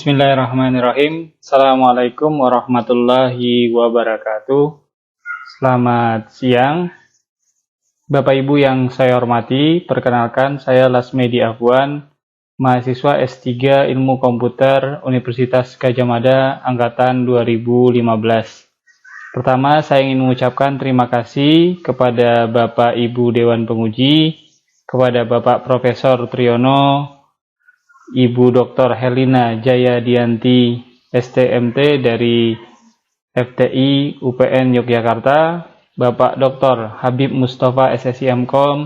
Bismillahirrahmanirrahim. Assalamualaikum warahmatullahi wabarakatuh. Selamat siang, Bapak Ibu yang saya hormati. Perkenalkan, saya Lasmedi Afwan, mahasiswa S3 Ilmu Komputer Universitas Gadjah Mada angkatan 2015. Pertama, saya ingin mengucapkan terima kasih kepada Bapak Ibu Dewan Penguji, kepada Bapak Profesor Triyono, Ibu Dr. Helina Jayadianti STMT dari FTI UPN Yogyakarta, Bapak Dr. Habib Mustafa SSI MKom,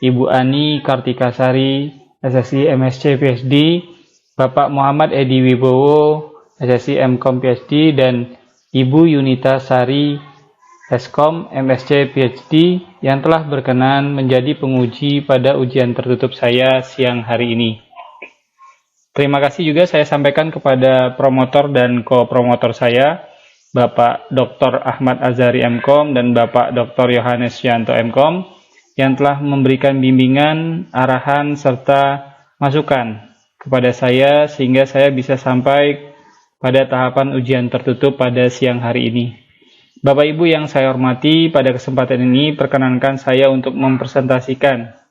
Ibu Ani Kartikasari SSI MSc PhD, Bapak Muhammad Edi Wibowo SSI MKom PhD, dan Ibu Yunita Sari Eskom MSc PhD yang telah berkenan menjadi penguji pada ujian tertutup saya siang hari ini. Terima kasih juga saya sampaikan kepada promotor dan co-promotor saya, Bapak Dr. Ahmad Azhari MKom dan Bapak Dr. Yohanes Yanto MKom, yang telah memberikan bimbingan, arahan, serta masukan kepada saya sehingga saya bisa sampai pada tahapan ujian tertutup pada siang hari ini. Bapak Ibu yang saya hormati, pada kesempatan ini perkenankan saya untuk mempresentasikan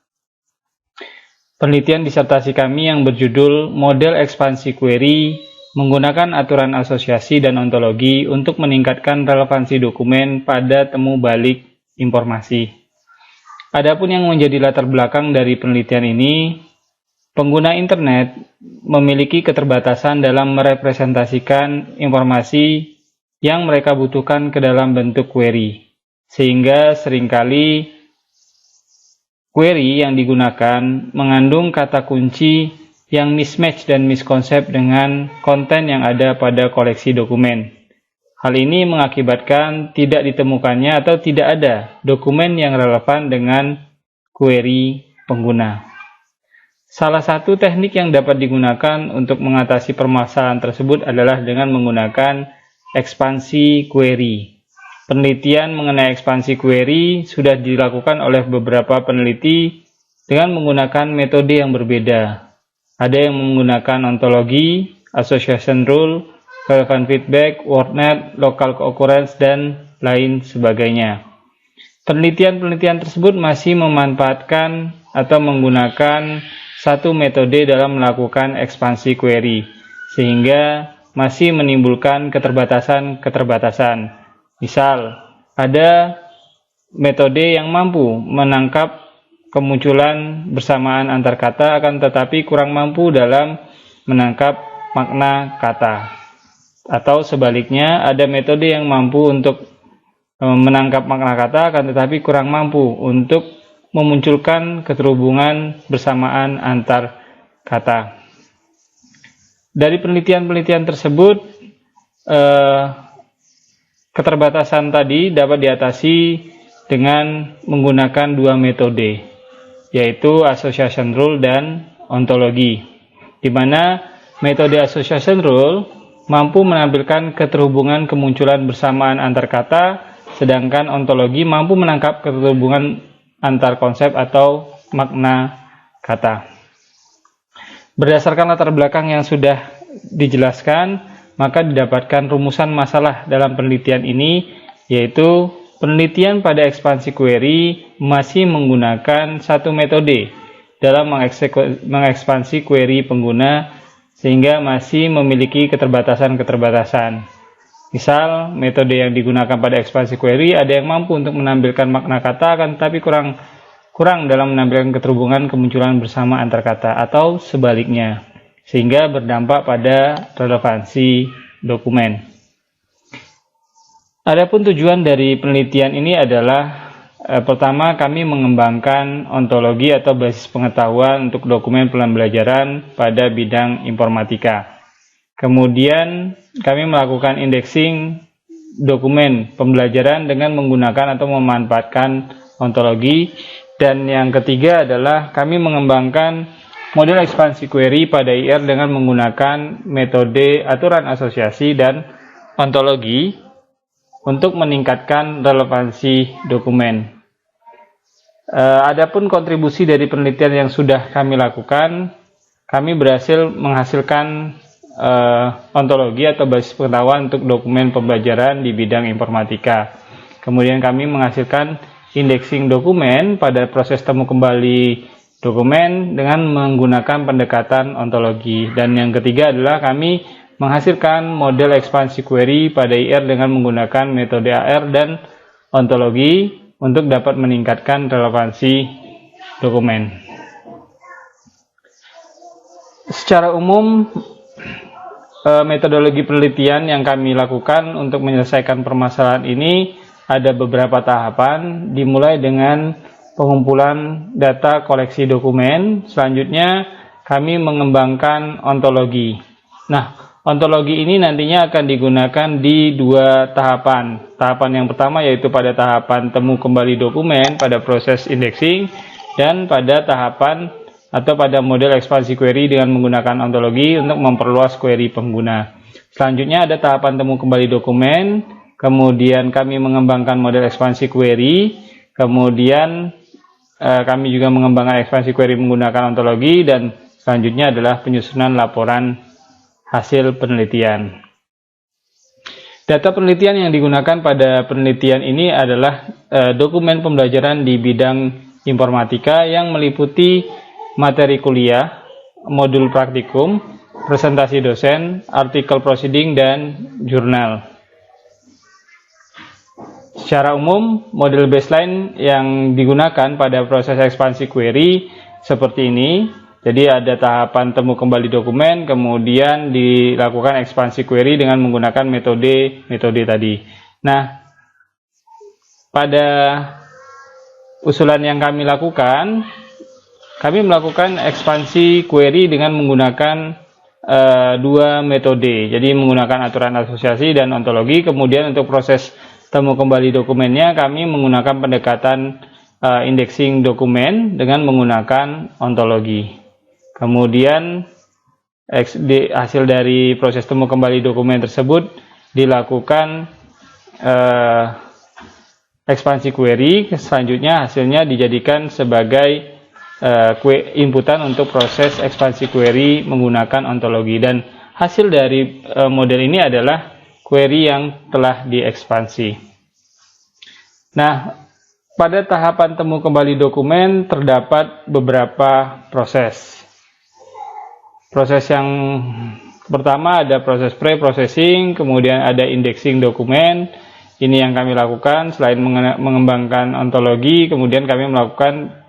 penelitian disertasi kami yang berjudul Model Ekspansi Query menggunakan aturan asosiasi dan ontologi untuk meningkatkan relevansi dokumen pada temu balik informasi. Adapun yang menjadi latar belakang dari penelitian ini, pengguna internet memiliki keterbatasan dalam merepresentasikan informasi yang mereka butuhkan ke dalam bentuk query, sehingga seringkali query yang digunakan mengandung kata kunci yang mismatch dan miskonsep dengan konten yang ada pada koleksi dokumen. Hal ini mengakibatkan tidak ditemukannya atau tidak ada dokumen yang relevan dengan query pengguna. Salah satu teknik yang dapat digunakan untuk mengatasi permasalahan tersebut adalah dengan menggunakan ekspansi query. Penelitian mengenai ekspansi query sudah dilakukan oleh beberapa peneliti dengan menggunakan metode yang berbeda. Ada yang menggunakan ontologi, association rule, relevant feedback, wordnet, local occurrence, dan lain sebagainya. Penelitian-penelitian tersebut masih memanfaatkan atau menggunakan satu metode dalam melakukan ekspansi query, sehingga masih menimbulkan keterbatasan-keterbatasan. Misal, ada metode yang mampu menangkap kemunculan bersamaan antar kata, akan tetapi kurang mampu dalam menangkap makna kata. Atau sebaliknya, ada metode yang mampu untuk menangkap makna kata, akan tetapi kurang mampu untuk memunculkan keterhubungan bersamaan antar kata. Dari penelitian-penelitian tersebut, keterbatasan tadi dapat diatasi dengan menggunakan dua metode, yaitu association rule dan ontologi, di mana metode association rule mampu menampilkan keterhubungan kemunculan bersamaan antar kata, sedangkan ontologi mampu menangkap keterhubungan antar konsep atau makna kata. Berdasarkan latar belakang yang sudah dijelaskan, maka didapatkan rumusan masalah dalam penelitian ini, yaitu penelitian pada ekspansi query masih menggunakan satu metode dalam mengekspansi query pengguna, sehingga masih memiliki keterbatasan-keterbatasan. Misal, metode yang digunakan pada ekspansi query ada yang mampu untuk menampilkan makna kata, akan tetapi kurang dalam menampilkan keterhubungan kemunculan bersama antar kata, atau sebaliknya, sehingga berdampak pada relevansi dokumen. Adapun tujuan dari penelitian ini adalah pertama, kami mengembangkan ontologi atau basis pengetahuan untuk dokumen pembelajaran pada bidang informatika. Kemudian kami melakukan indexing dokumen pembelajaran dengan menggunakan atau memanfaatkan ontologi. Dan yang ketiga adalah kami mengembangkan model ekspansi query pada IR dengan menggunakan metode aturan asosiasi dan ontologi untuk meningkatkan relevansi dokumen. Adapun kontribusi dari penelitian yang sudah kami lakukan, kami berhasil menghasilkan ontologi atau basis pengetahuan untuk dokumen pembelajaran di bidang informatika. Kemudian kami menghasilkan indexing dokumen pada proses temu kembali dokumen dengan menggunakan pendekatan ontologi. Dan yang ketiga adalah kami menghasilkan model ekspansi query pada IR dengan menggunakan metode AR dan ontologi untuk dapat meningkatkan relevansi dokumen. Secara umum, metodologi penelitian yang kami lakukan untuk menyelesaikan permasalahan ini ada beberapa tahapan, dimulai dengan pengumpulan data koleksi dokumen. Selanjutnya kami mengembangkan ontologi. Nah, ontologi ini nantinya akan digunakan di dua tahapan. Tahapan yang pertama yaitu pada tahapan temu kembali dokumen pada proses indexing, dan pada tahapan atau pada model ekspansi query dengan menggunakan ontologi untuk memperluas query pengguna. Selanjutnya ada tahapan temu kembali dokumen, kemudian kami mengembangkan model ekspansi query, kemudian kami juga mengembangkan ekspansi query menggunakan ontologi, dan selanjutnya adalah penyusunan laporan hasil penelitian. Data penelitian yang digunakan pada penelitian ini adalah dokumen pembelajaran di bidang informatika yang meliputi materi kuliah, modul praktikum, presentasi dosen, artikel proceeding, dan jurnal. Secara umum, model baseline yang digunakan pada proses ekspansi query seperti ini. Jadi ada tahapan temu kembali dokumen, kemudian dilakukan ekspansi query dengan menggunakan metode tadi. Nah, pada usulan yang kami lakukan, kami melakukan ekspansi query dengan menggunakan dua metode. Jadi menggunakan aturan asosiasi dan ontologi. Kemudian untuk proses temu kembali dokumennya, kami menggunakan pendekatan indexing dokumen dengan menggunakan ontologi. Kemudian hasil dari proses temu kembali dokumen tersebut dilakukan ekspansi query. Selanjutnya hasilnya dijadikan sebagai inputan untuk proses ekspansi query menggunakan ontologi, dan hasil dari model ini adalah query yang telah diekspansi. Nah, pada tahapan temu kembali dokumen terdapat beberapa proses. Proses yang pertama ada proses pre-processing, kemudian ada indexing dokumen. Ini yang kami lakukan selain mengembangkan ontologi, kemudian kami melakukan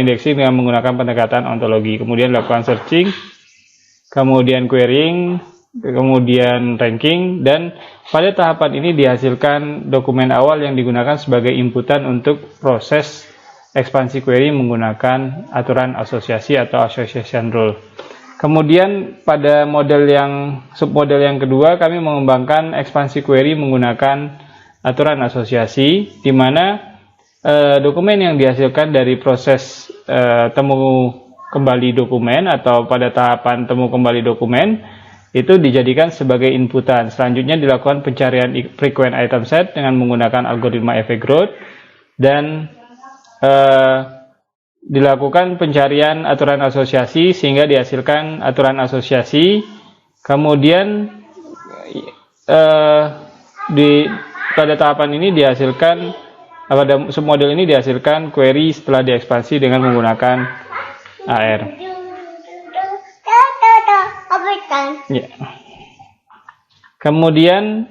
indexing dengan menggunakan pendekatan ontologi. Kemudian lakukan searching, kemudian querying, kemudian ranking, dan pada tahapan ini dihasilkan dokumen awal yang digunakan sebagai inputan untuk proses ekspansi query menggunakan aturan asosiasi atau association rule. Kemudian pada submodel yang kedua, kami mengembangkan ekspansi query menggunakan aturan asosiasi, di mana dokumen yang dihasilkan dari proses temu kembali dokumen atau pada tahapan temu kembali dokumen itu dijadikan sebagai inputan. Selanjutnya dilakukan pencarian frequent item set dengan menggunakan algoritma Avogadro, dan dilakukan pencarian aturan asosiasi sehingga dihasilkan aturan asosiasi. Kemudian pada tahapan ini dihasilkan, pada submodel ini dihasilkan query setelah diekspansi dengan menggunakan AR. Ya. Kemudian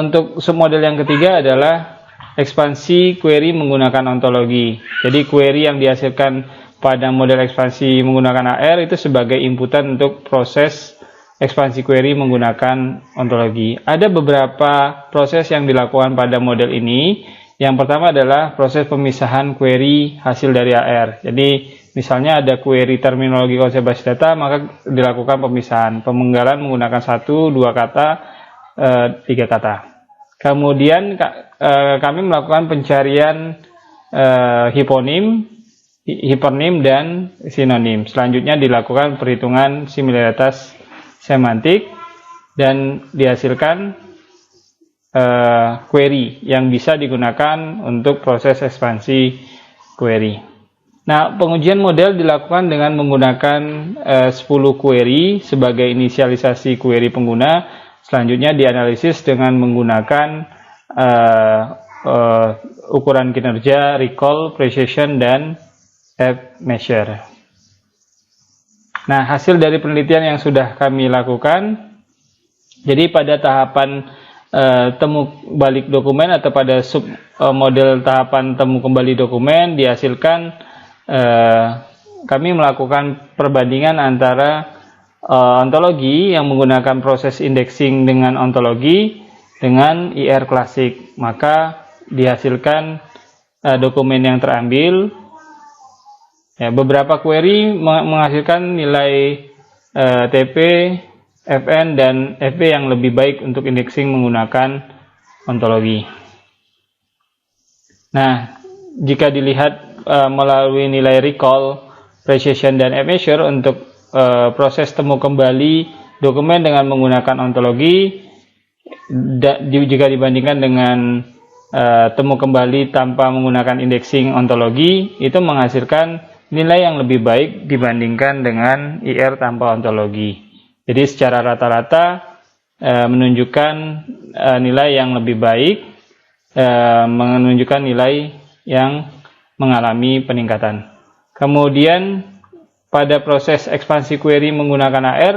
untuk submodel yang ketiga adalah ekspansi query menggunakan ontologi. Jadi query yang dihasilkan pada model ekspansi menggunakan AR itu sebagai inputan untuk proses ekspansi query menggunakan ontologi. Ada beberapa proses yang dilakukan pada model ini. Yang pertama adalah proses pemisahan query hasil dari AR. Jadi misalnya ada query terminologi konsep basis data, maka dilakukan pemisahan, pemenggalan menggunakan 1, 2 kata, 3 kata. Kemudian kami melakukan pencarian hipernim dan sinonim. Selanjutnya dilakukan perhitungan similaritas semantik dan dihasilkan query yang bisa digunakan untuk proses ekspansi query. Nah, pengujian model dilakukan dengan menggunakan 10 query sebagai inisialisasi query pengguna. Selanjutnya dianalisis dengan menggunakan ukuran kinerja, recall, precision, dan app measure. Nah, hasil dari penelitian yang sudah kami lakukan, jadi pada tahapan temu balik dokumen atau pada sub model tahapan temu kembali dokumen dihasilkan, kami melakukan perbandingan antara ontologi yang menggunakan proses indexing dengan ontologi dengan IR klasik. Maka dihasilkan dokumen yang terambil. Ya, beberapa query menghasilkan nilai TP, FN, dan FP yang lebih baik untuk indexing menggunakan ontologi. Nah, jika dilihat melalui nilai recall, precision, dan app measure untuk proses temu kembali dokumen dengan menggunakan ontologi, jika dibandingkan dengan temu kembali tanpa menggunakan indexing ontologi, itu menghasilkan nilai yang lebih baik dibandingkan dengan IR tanpa ontologi. Jadi secara rata-rata menunjukkan nilai yang lebih baik, menunjukkan nilai yang mengalami peningkatan. Kemudian pada proses ekspansi query menggunakan AR,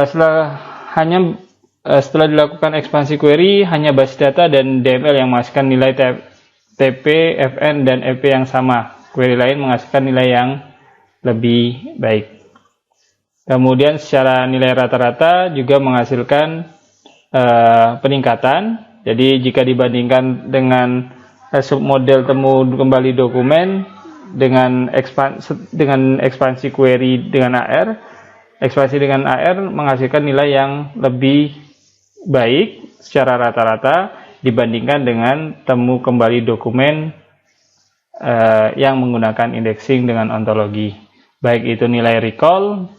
setelah dilakukan ekspansi query, hanya basis data dan DML yang menghasilkan nilai TP, FN, dan EP yang sama. Query lain menghasilkan nilai yang lebih baik. Kemudian secara nilai rata-rata juga menghasilkan peningkatan. Jadi jika dibandingkan dengan submodel temu kembali dokumen dengan ekspansi query dengan AR, ekspansi dengan AR menghasilkan nilai yang lebih baik secara rata-rata dibandingkan dengan temu kembali dokumen yang menggunakan indexing dengan ontologi, baik itu nilai recall,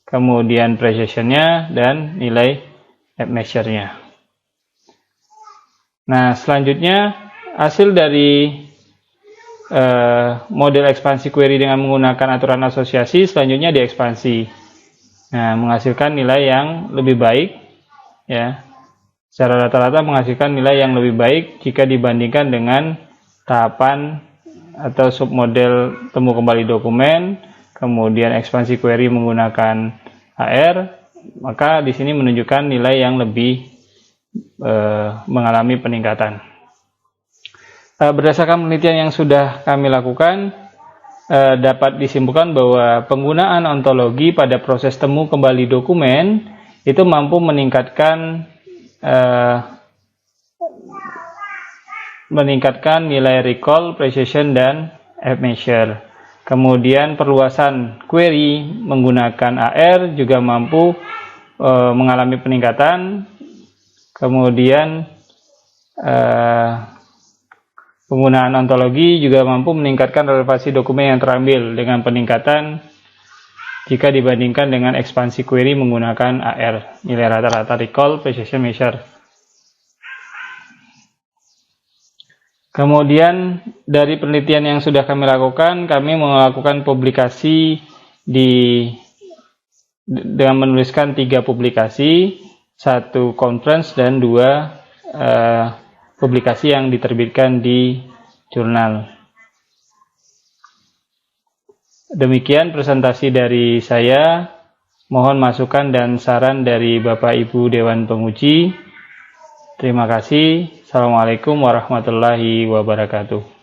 kemudian precision-nya, dan nilai app measure-nya. Nah, selanjutnya hasil dari model ekspansi query dengan menggunakan aturan asosiasi selanjutnya diekspansi. Nah, menghasilkan nilai yang lebih baik, ya. Secara rata-rata menghasilkan nilai yang lebih baik jika dibandingkan dengan tahapan atau submodel temu kembali dokumen, kemudian ekspansi query menggunakan AR, maka di sini menunjukkan nilai yang lebih mengalami peningkatan. Berdasarkan penelitian yang sudah kami lakukan, dapat disimpulkan bahwa penggunaan ontologi pada proses temu kembali dokumen itu mampu meningkatkan nilai recall, precision, dan app measure. Kemudian perluasan query menggunakan AR juga mampu mengalami peningkatan. Kemudian penggunaan ontologi juga mampu meningkatkan relevansi dokumen yang terambil dengan peningkatan jika dibandingkan dengan ekspansi query menggunakan AR, nilai rata-rata recall, precision measure. Kemudian dari penelitian yang sudah kami lakukan, kami melakukan publikasi dengan menuliskan 3 publikasi, 1 conference, dan 2 publikasi yang diterbitkan di jurnal. Demikian presentasi dari saya. Mohon masukan dan saran dari Bapak Ibu Dewan Penguji. Terima kasih. Assalamualaikum warahmatullahi wabarakatuh.